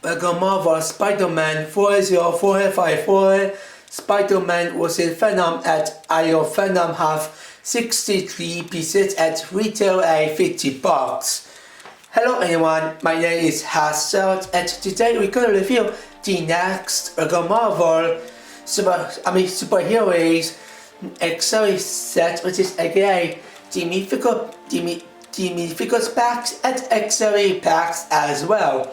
Welcome Marvel Spider-Man 40454. Spider-Man was in Venom at Aisle Venom have 63 pieces at retail at $50. Hello everyone, my name is Hassel and today we're gonna review the next Marvel superheroes accessory set, which is again the mythical packs and accessory packs as well.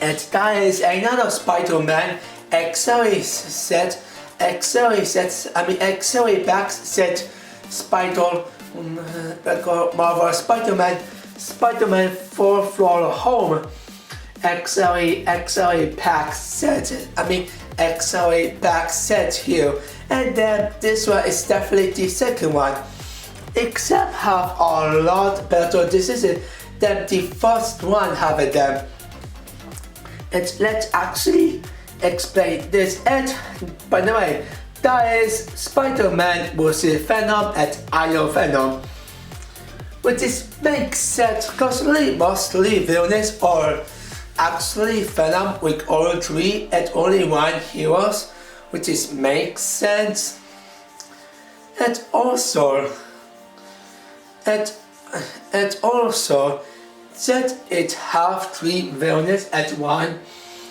And that is another Spider-Man accessory packs set Marvel Spider-Man 4th floor home accessory pack set. Accessory pack set here. And then this one is definitely the second one. Except have a lot better decision than the first one have them. And let's actually explain this. And by the way, that is Spider-Man vs. Venom at Aisle Venom, which is makes sense because mostly villains or actually Venom with all three and only one heroes, which is makes sense. And also that it have three villains at one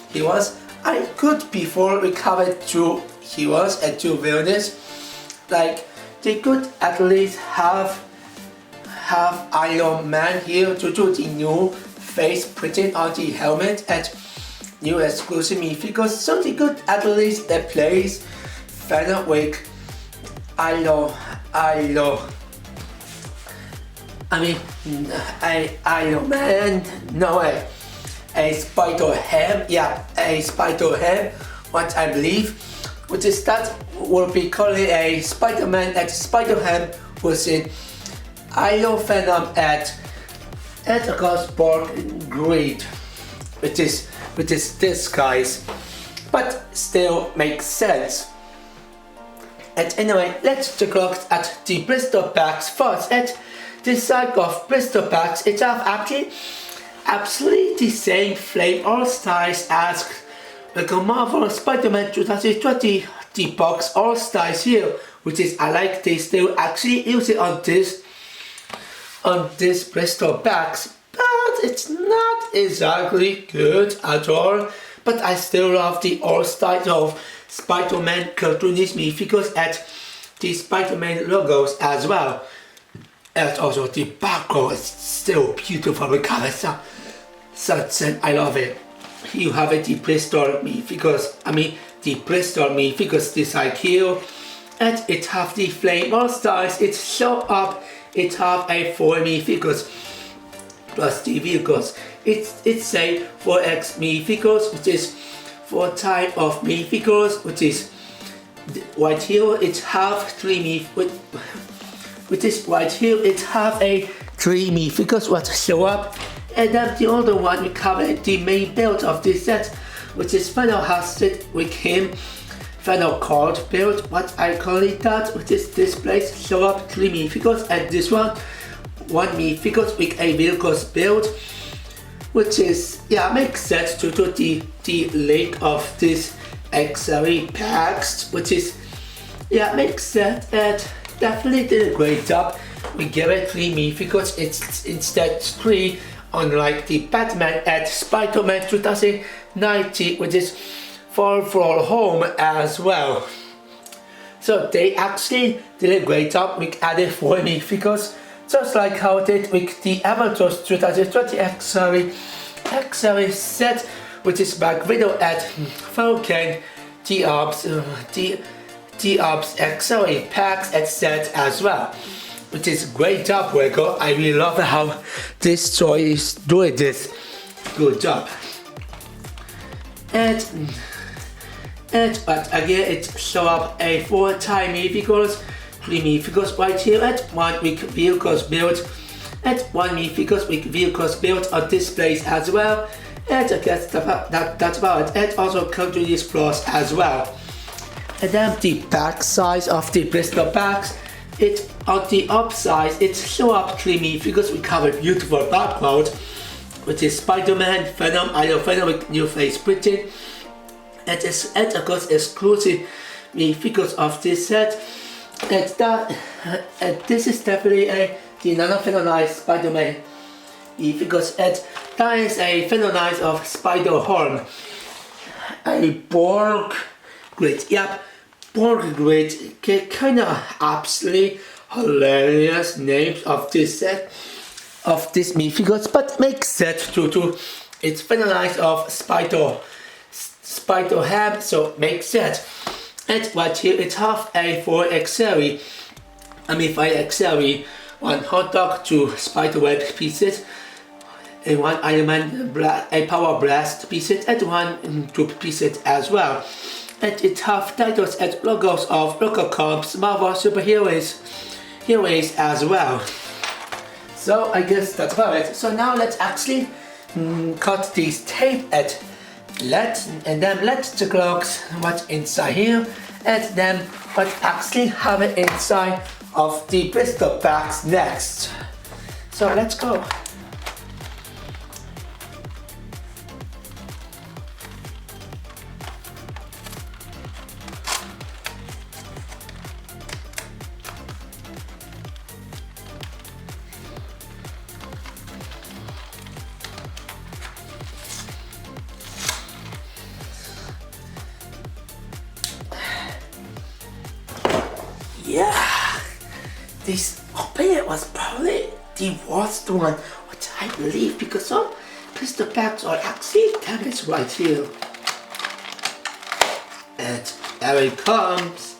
heroes. I could before we covered two heroes and two villains. Like they could at least have Iron Man here to do the new face printing on the helmet and new exclusive minifigures, so they could at least replace Venom with Iron Man, no way, a Spider-Ham, what I believe, which is that will be called a Spider-Man and Spider-Ham was in Aisle Venom at Gosborg Greed, which is this guys, but still makes sense. And anyway, let's take a look at the blister packs first. And this side of blister packs, it have absolutely the same flavor styles as the Marvel Spider-Man 2020 the box all styles here, which is I like they still actually use it on this blister packs, but it's not exactly good at all. But I still love the all styles of Spider-Man cartoonist minifigures and the Spider-Man logos as well. And also the background is still beautiful with colors. And I love it. You have the blister minifigures, the blister minifigures design here, and it have the flavor styles. It show up. It have a 4 minifigures plus the vehicles. It's a 4x minifigures, which is 4 type of minifigures, which is right here. It have 3 which is right here. It have a 3 minifigures what show up, and then the other one we cover the main build of this set, which is Venom has it with him. Venom card build, what I call it that, which is this place show up 3 minifigures, and this one 1 minifigures with a vehicles build, which is makes sense to do the link of this accessory packs, which is makes sense and definitely did a great job. We give it 3 minifigures, it's instead 3, unlike the Batman and Spider-Man 2019, which is for home as well. So they actually did a great job with added 4 minifigures, just like how it did with the Avengers 2020 accessory set, which is Black Widow and Falcon, the accessory packs and set as well, which is great job, Rico. I really love how this toy is doing this. Good job. But again, it show up a 4 time minifigures, 3 minifigures right here, and 1 with vehicles built, and 1 minifigures with vehicles built on displays as well. And I guess that's about it. And also cartoonist plus as well. And then the back size of the blister packs, it on the upside it show up 3 minifigures with covered beautiful background, which is Spiderman, Venom, Venom with new face printing. It of course exclusive because of this set. This is definitely the nano-finalized Spiderman because that is a finalized of Spider-Horn. A Borg grid, yep, Borg grid, kind of absolutely hilarious names of this set, of this minifigures, but makes sense to it's finalized of Spider Ham, so makes sense. And right here it have a 4XL, 5XL, one hot dog, 2 spiderweb pieces, and 1 Iron Man a power blast pieces, and 1 troop pieces as well. And it have titles and logos of local comics, Marvel superheroes as well. So I guess that's about it. So now let's actually cut these tape and then let the clocks what's inside here, and then what actually have it inside of the blister packs next. So let's go. Yeah, this opening was probably the worst one, which I believe, because some blister packs are actually damaged right here. And there it comes.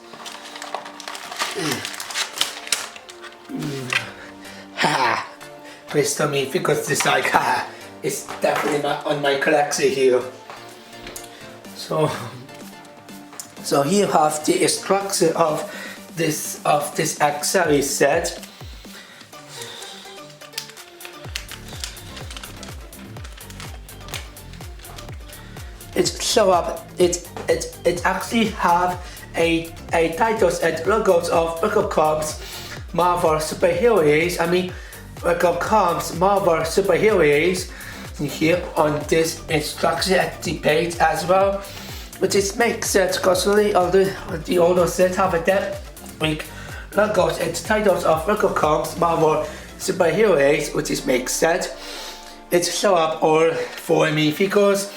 Ha! Blister me because this like it's definitely not on my collection here. So here you have the structure of this accessory set. It actually have a titles and logos of local comics, Marvel superheroes. Local comics, Marvel superheroes here on this instruction at the page as well, which is makes sense because the older set have a depth with logos and titles of local comics, Marvel superheroes, which is makes sense. It show up all for me because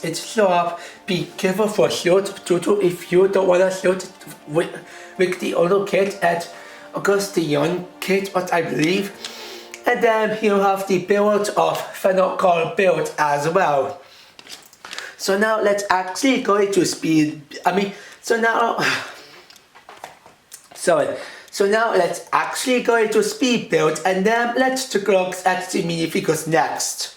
it show up. Be careful for shoot if you don't wanna shoot with the older kid and of course the young kid, what I believe. And then you have the build of Venom build as well. So now let's actually go into speed. So now let's actually go into speed build, and then let's take a look at the minifigures next.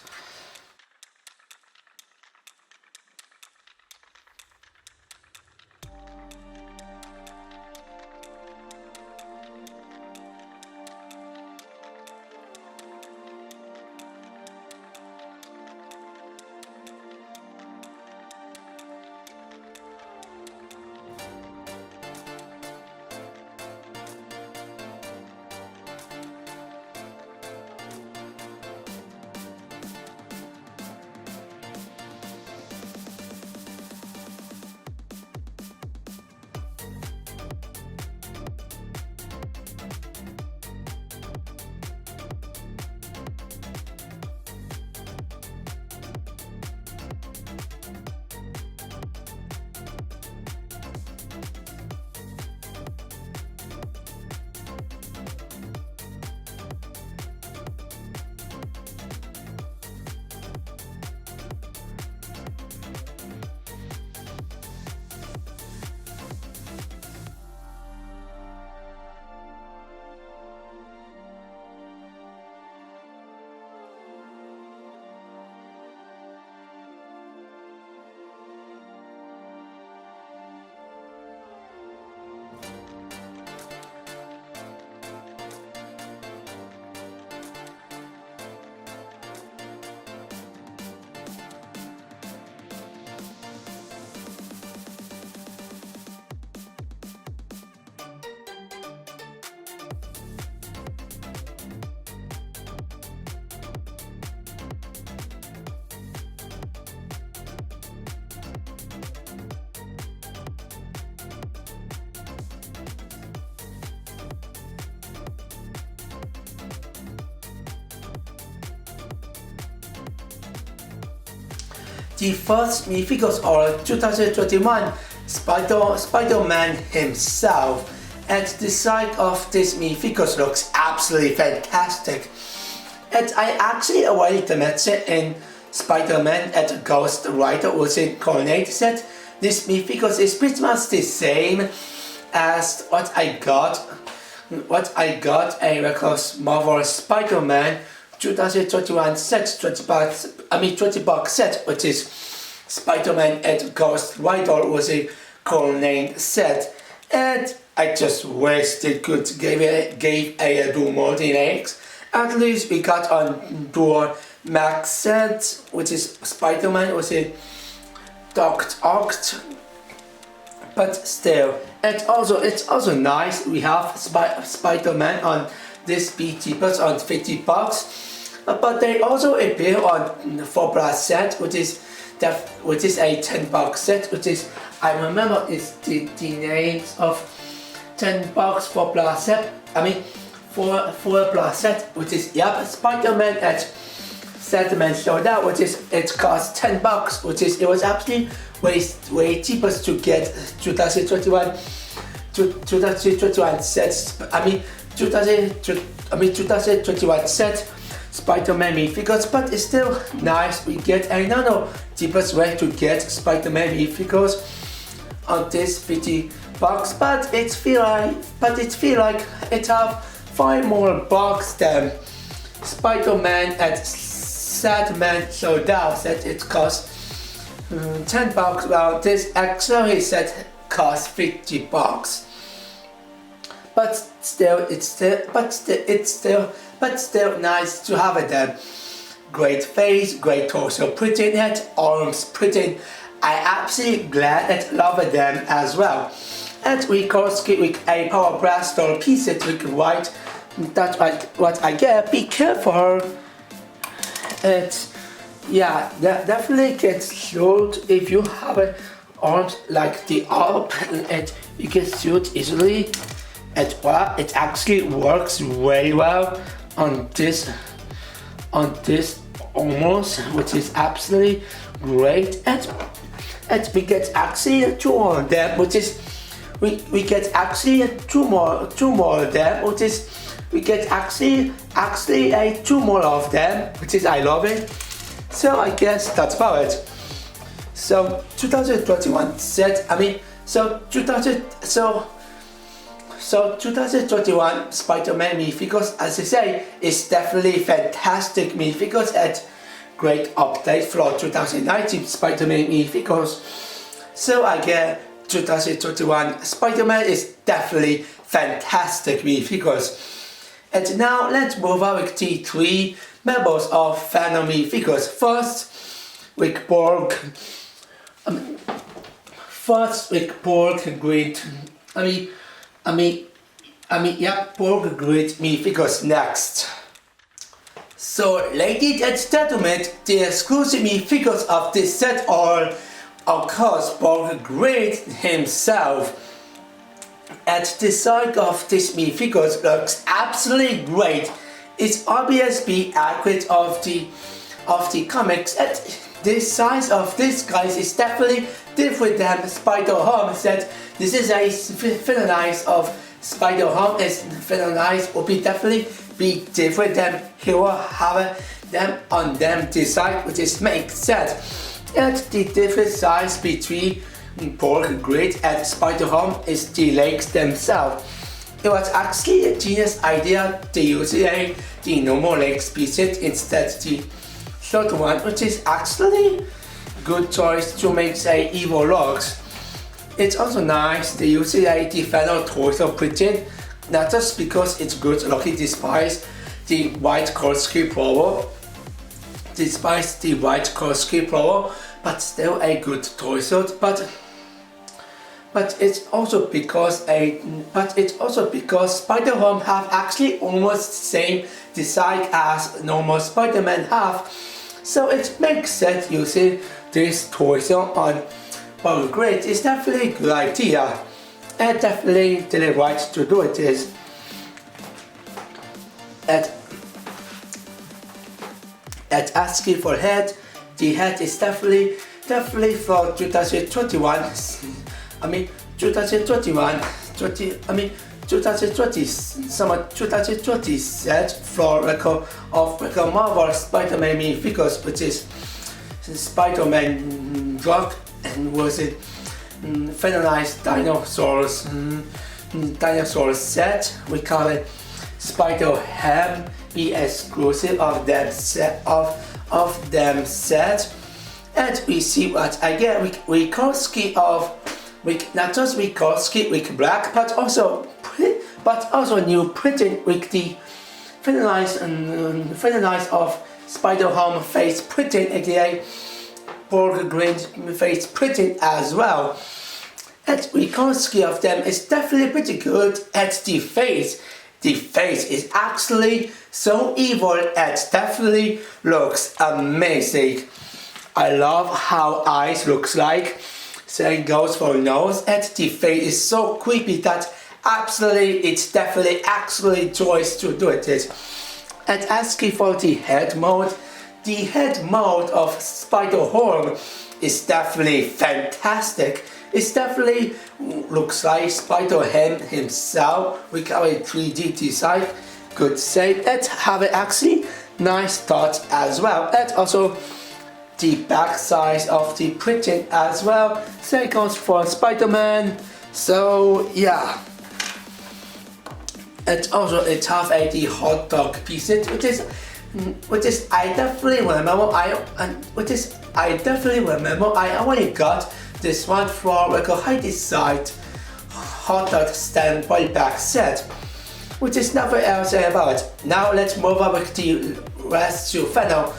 the first minifigures are 2021 Spider-Man himself. And the side of this minifigures looks absolutely fantastic. And I actually already met it in Spider-Man at Ghost Rider was in Coordinate set. This minifigures is pretty much the same as what I got a record Marvel Spider-Man 2021 set, 20 box set, which is Spider-Man at Ghost Rider was a coordinate set. And I just wish they could give a do more than X. At least we got on door Max set, which is Spider-Man, was a Docked Oct. But still, it's also nice. We have Spider-Man on this BT bus on 50 bucks. But they also appear on the 4+ set, which is a 10 box set, which is I remember is the names of 10 bucks 4+ set. I mean 4+ set, which is Spider-Man at Spiderman Showdown, which is it costs 10 bucks, which is it was actually way cheaper to get 2021 sets. 2021 set Spider-Man minifigures, but it's still nice. We get another cheapest way to get Spider-Man minifigures on this 50 bucks, but it feel like it have 5 more bucks than Spider-Man at Spiderman Showdown set. It costs 10 bucks. Well, this accessory set costs 50 bucks. But still nice to have it. Great face, great torso printing it, arms printing. I absolutely glad and love them as well. And we course with a power blaster piece with white. That's what I get. Be careful. It definitely gets short if you have an arms like the up, and you can shoot easily. It actually works very well on this almost, which is absolutely great. And we get actually 2 more of them, which is we get actually two more of them, which is we get actually 2 more of them, which is I love it. So I guess that's about it. So 2021 set. So 2021 Spider-Man minifigures, as I say, is definitely fantastic minifigures and great update for 2019 Spider-Man minifigures. So I get 2021 Spider-Man is definitely fantastic minifigures. And now let's move on with the 3 members of Venom minifigures. First, with Borg Grid. Borg Grid minifigures next. So, ladies and gentlemen, the exclusive minifigures of this set are, of course, Borg Grid himself. And the side of this minifigures looks absolutely great. It's obviously accurate of the comics. And the size of this guy is definitely different than Spider-Ham set. This is a villainize of Spider-Ham is villainize will be definitely be different than he will have them on them design, which is makes sense. And the different size between Borg Grid and Spider-Ham is the legs themselves. It was actually a genius idea to use the normal legs pieces instead of the short one, which is actually good choice to make say evil looks. It's also nice to use the Venom torso printed, not just because it's good looking despite the white corkscrew flower, but still a good torso. But it's also because Spider-Man have actually almost the same design as normal Spider-Man have, so it makes sense using this torso on Borg Grid is definitely a good idea, and definitely the right to do it is. At asking for head, the head is definitely definitely for 2021. I mean 2021, 2020, summer 2020 set for record of Marvel Spider-Man minifigures, which is Spider-Man drug and was it finalized dinosaurs set. We call it Spider-Ham, be exclusive of them set. And we see what I get. We call ski of not just we call ski with black, but also new printing with the finalized of Spider-Ham face printing, aka Borg green face printing as well. And we can't ski of them is definitely pretty good at the face. The face is actually so evil, it definitely looks amazing. I love how eyes looks like. Same goes for nose, and the face is so creepy that absolutely it's definitely actually choice to do it. And asking for the head mode of Spider-Ham is definitely fantastic. It definitely looks like Spider-Ham himself. We got a 3D design, good say. And have it actually nice touch as well. And also the back side of the printing as well. Same goes for Spider-Man. So yeah. And also it have the hot dog pieces, which is I definitely remember I only got this one for like a high design hot dog standby back set, which is nothing else about. Now let's move on with the rest to Venom.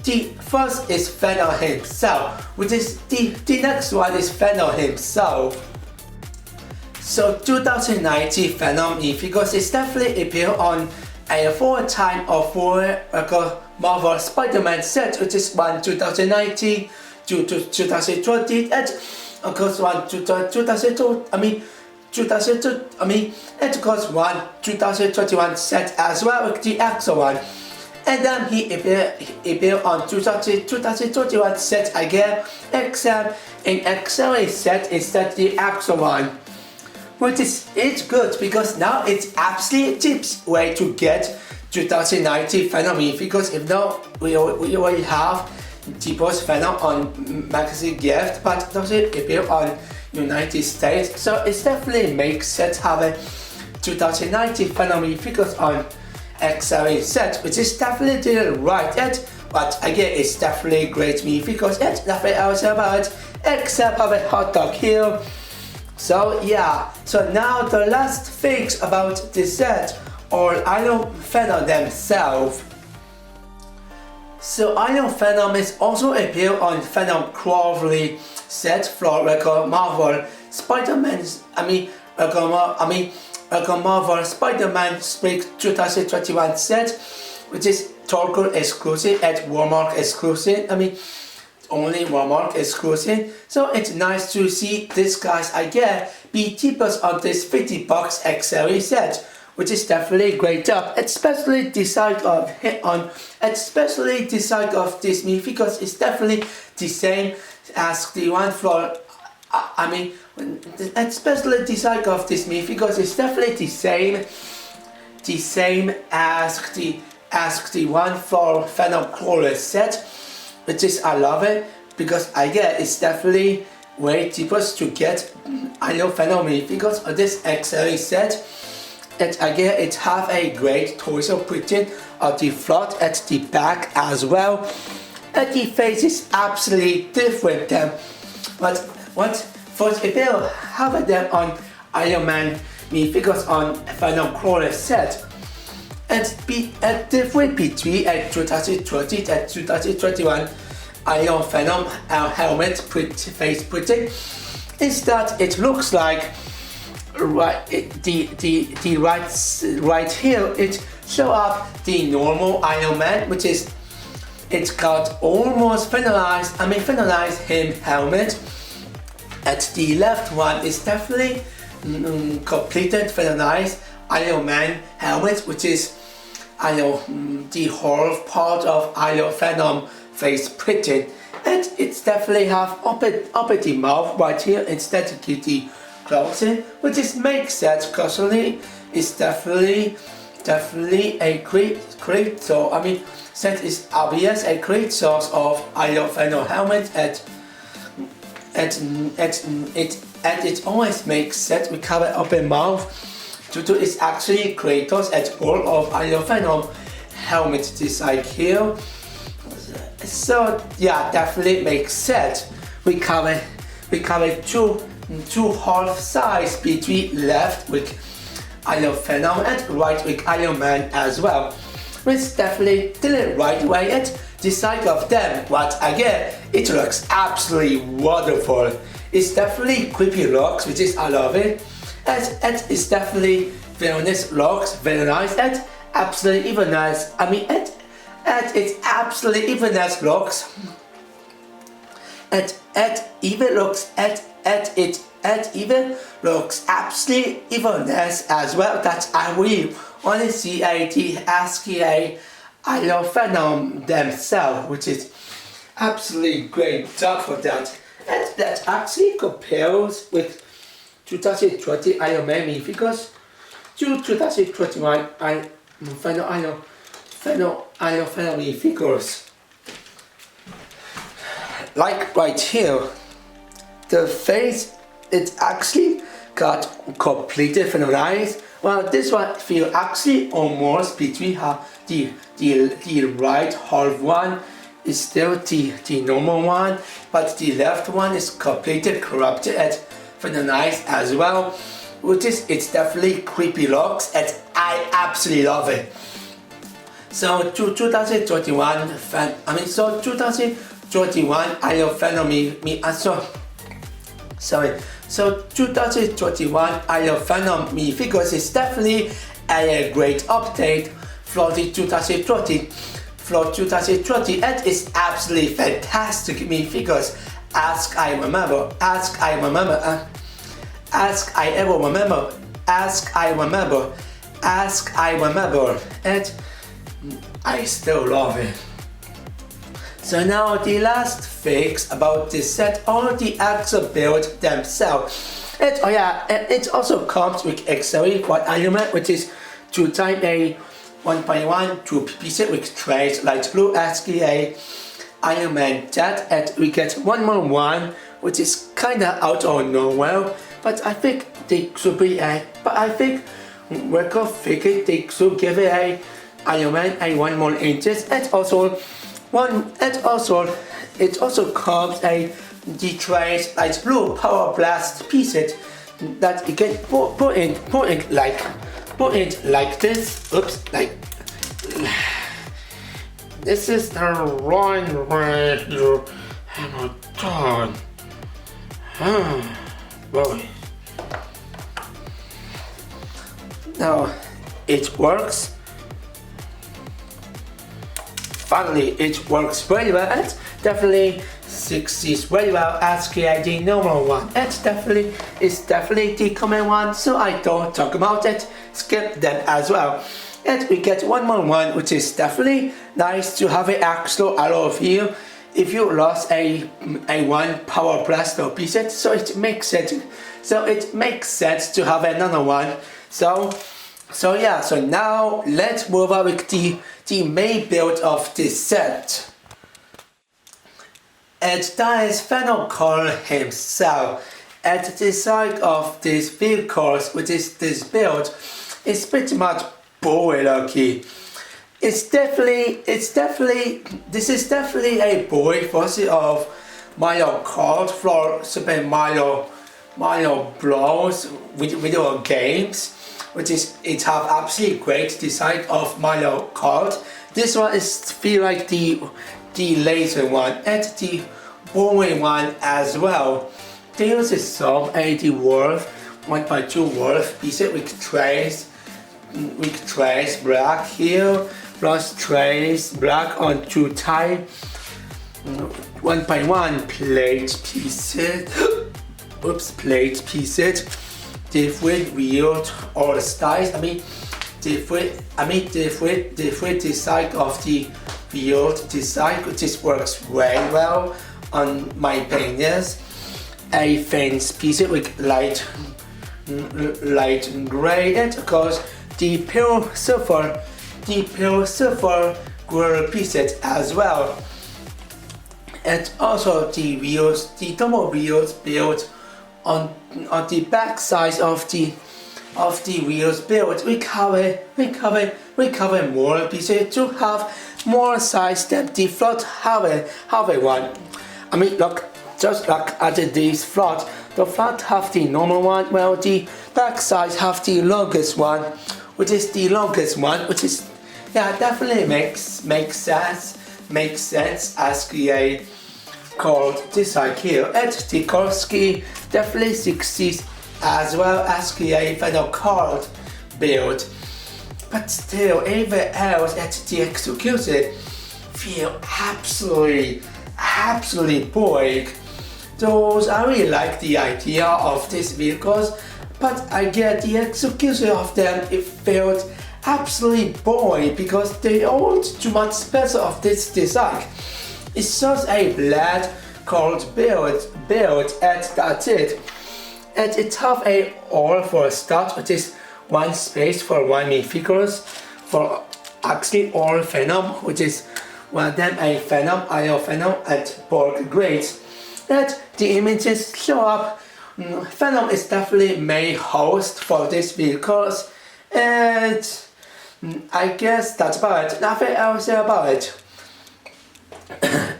The first is Venom himself, which is the next one is Venom himself. So 2019 Venom minifigures is definitely appear on a 4 time of 4 Marvel Spider-Man set, which is one 2019 to 2020, and of course one 2022. And of course one 2021 set as well with the actual one. And then he appeared on 2021 set again, except in XLA set instead the actual one. Which is it's good because now it's absolutely cheap way to get 2019 Venom minifigures. If not, we already have cheapest Venom on magazine gift, but it doesn't appear on United States. So it definitely makes sense having 2019 Venom minifigures on XLA set, which is definitely the right yet. But again, it's definitely great minifigures and nothing else about it except having hot dog here. So yeah, so now the last things about this set or Iron Venom themselves. So Iron Venom is also appear on Venom Crawley set for Marvel Spider-Man. Marvel Spider-Man Spring 2021 set, which is Target exclusive and Walmart exclusive. Only Walmart exclusive. So it's nice to see these guys again be cheapest on this $50 XLE set, which is definitely great job. Especially the side of this minifigures is definitely the same as the one for. Especially the side of this minifigures is definitely the same as the one for Venom Crawler set. Which is I love it because again it's definitely way cheaper to get Iron Venom minifigures on this XLE set. And again it have a great torso printing on the front at the back as well. And the face is absolutely different them. But what first if they have them on Iron Man minifigures on Venom Crawler set. And be a difference between 2020 and 2021 Iron Venom helmet face printing is that it looks like right here it show up the normal Iron Man, which is it's got almost finalized him helmet. At the left one is definitely completed finalized Iron Man helmet, which is the whole part of Iron Venom face printed. And and it's definitely have open the mouth right here instead to keep the closing, which is makes sense personally. It's definitely a great so I mean since it's obvious a great source of Venom helmet and it always makes sense we cover open mouth due to it's actually creators at all of Venom helmet design here. So yeah, definitely makes sense. We cover two half sides between left with Venom and right with Iron Man as well. Which definitely didn't right way at the side of them, but again, it looks absolutely wonderful. It's definitely creepy looks, which is I love it. And it's definitely very nice looks, very nice and absolutely even nice. I mean, and it's absolutely even nice looks. And even looks it even looks absolutely even nice as well. That I really want to see the SKA Venom themselves, which is absolutely great job for that. And that actually compares with 2020 Iron Man minifigures to 2021 Venom minifigures. Like right here, the face it actually got completely finalized. Well, this one feel actually almost between the right half one is still the normal one, but the left one is completely corrupted and finalized as well, which is it's definitely creepy looks and I absolutely love it. So 2021 so 2021 Iron Venom So 2021 Iron Venom minifigures is definitely a great update for the 2020 and it's absolutely fantastic minifigures. Ask I remember, and I still love it. So now the last fix about this set are the actual build themselves. And oh yeah, it also comes with accessory for Iron Man, which is 2 type A 1.1 2 pieces with trays light blue SKA Iron Man that, and we get one more one which is kinda out of nowhere, but I think they should be record figure they should give it a Iron Man a 1 more inches, and it also comes a the trays light blue power blast pieces that you can put in like this. Oops, like this is the wrong way you have it done. Boy. Now it works. Finally, it works very well and definitely succeeds very well as the normal one. It's definitely the common one, so I don't talk about it. Skip them as well. And we get one more one, which is definitely nice to have an extra alloy here if you lost a one power blaster piece. So it makes sense. So it makes sense to have another one. So yeah, so now let's move on with the main build of this set. And that is Venom himself. At the side of these vehicles, which is this build, is pretty much boring looking. This is definitely a boring version of Mario Kart for Super Mario Bros. Video games, which is it have absolutely great design of Mario Kart. This one is feel like the laser one and the boring one as well. They use some 80 worth 1.2 worth pieces with trays black here plus trays black on 2 type 1.1 plate pieces. Oops, plate pieces. Different wheels or styles. Different design of the wheel design, which works very well on my paintings. A faint piece with light gray, and of course the pale silver gray pieces as well. And also the wheels, the double wheels built on the back side of the wheels built. We cover more pieces to have more size than the front have one. I mean, look, just look at this front. The front have the normal one, while the back side have the longest one, which is yeah, definitely makes sense as create called design here. And the card ski definitely succeeds as well as create final card build. But still, everything else at the execution feel absolutely boring. Those I really like the idea of these vehicles, but I get the execution of them, it felt absolutely boring because they aren't too much special of this design. It's just a black called build and that's it. And it have a all for a start, which is one space for one minifigures for actually all Venom, which is one of them a Venom, Iron Venom and Borg grades. And the images show up. Venom is definitely main host for these vehicles, and I guess that's about it. Nothing else about it.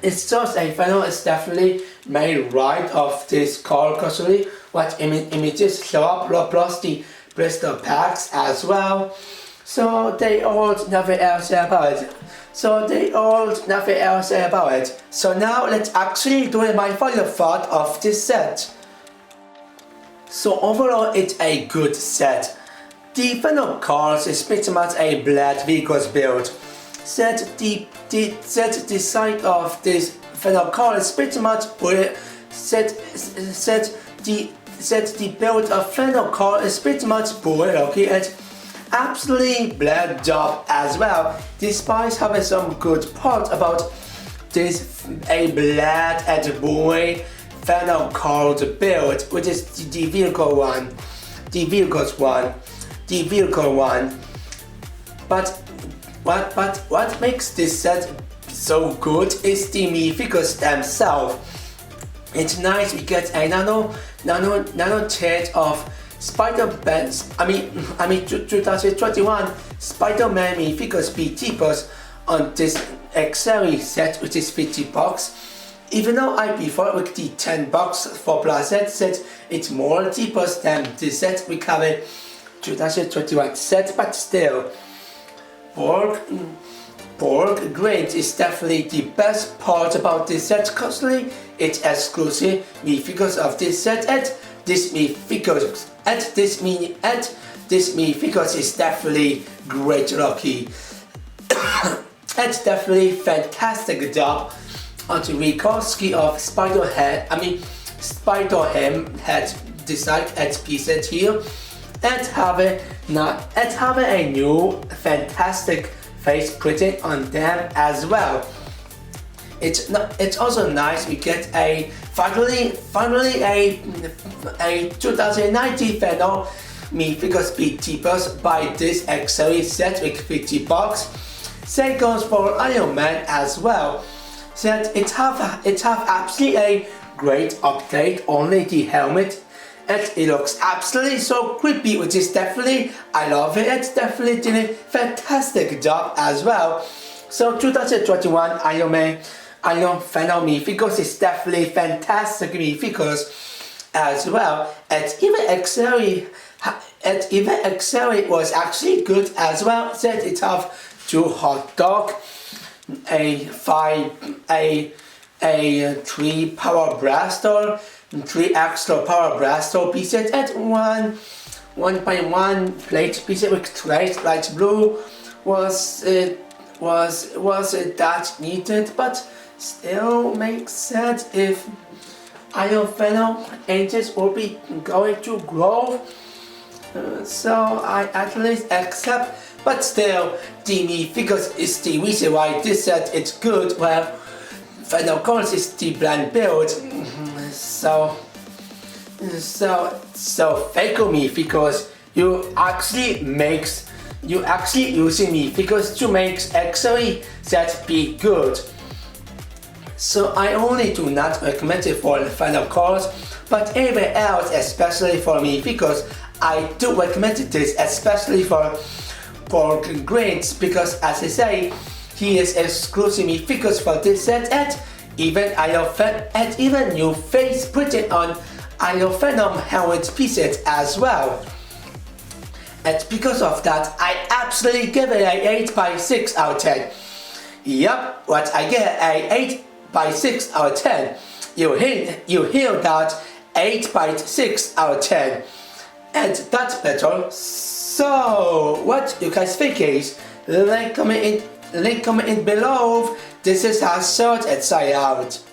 It's just a Venom is definitely main right of this car custody. What images show up plus the blister packs as well. So they all nothing else about it. So now let's actually do my final thought of this set. So overall it's a good set. The Venom cars is pretty much a black vehicles build. The side of this Venom car is pretty much the build of Venom car is pretty much boring, okay, and absolutely black job as well. Despite having some good parts about this a black and boring Venom car build, which is the vehicle one. But what makes this set so good is the minifigures themselves. It's nice we get a nano change of Spiderman. I mean 2021 Spiderman minifigures be cheapest on this accessory set, which is $50. Even though I prefer with the $10 for plus set, it's more cheaper than the set we covered 2021 set, but still, Borg Grade is definitely the best part about this set. Constantly, it's exclusive minifigures of this set, and this minifigures is definitely great, lucky. It's definitely fantastic job on the Rikovsky of Spiderman head design at pieces here, and having a new fantastic face printing on them as well. It's also nice we get a finally a 2019 Venom minifigures be cheapest by this accessory set with $50. Same goes for Iron Man as well. That it have absolutely a great update, only the helmet, and it looks absolutely so creepy, which is definitely, I love it. It's definitely doing a fantastic job as well. So 2021 Iron Venom minifigures is definitely fantastic minifigures as well, and even accessory was actually good as well. That it have 2 hot dog, a 3 power blaster, 3 extra power blaster pieces, and 1.1 plate piece with trace light blue was that needed, but still makes sense if Iron Venom ages will be going to grow. So I at least accept, but still the minifigures is the reason why this set is good. Well, And of course it's the brand build. So fake me because you actually using me because to make actually that be good. So I only do not recommend it for the final course, but everywhere else, especially for me, because I do recommend this, especially for grades, because as I say, he is exclusively because for this set and even even you face put it on Venom helmet pieces as well. And because of that, I absolutely give it a 8 by 6 out of 10. Yup, what I get a 8 by 6 out of 10. You hear that 8 by 6 out of 10. And that's better. So what you guys think is, link comment in below. This is how short it's out.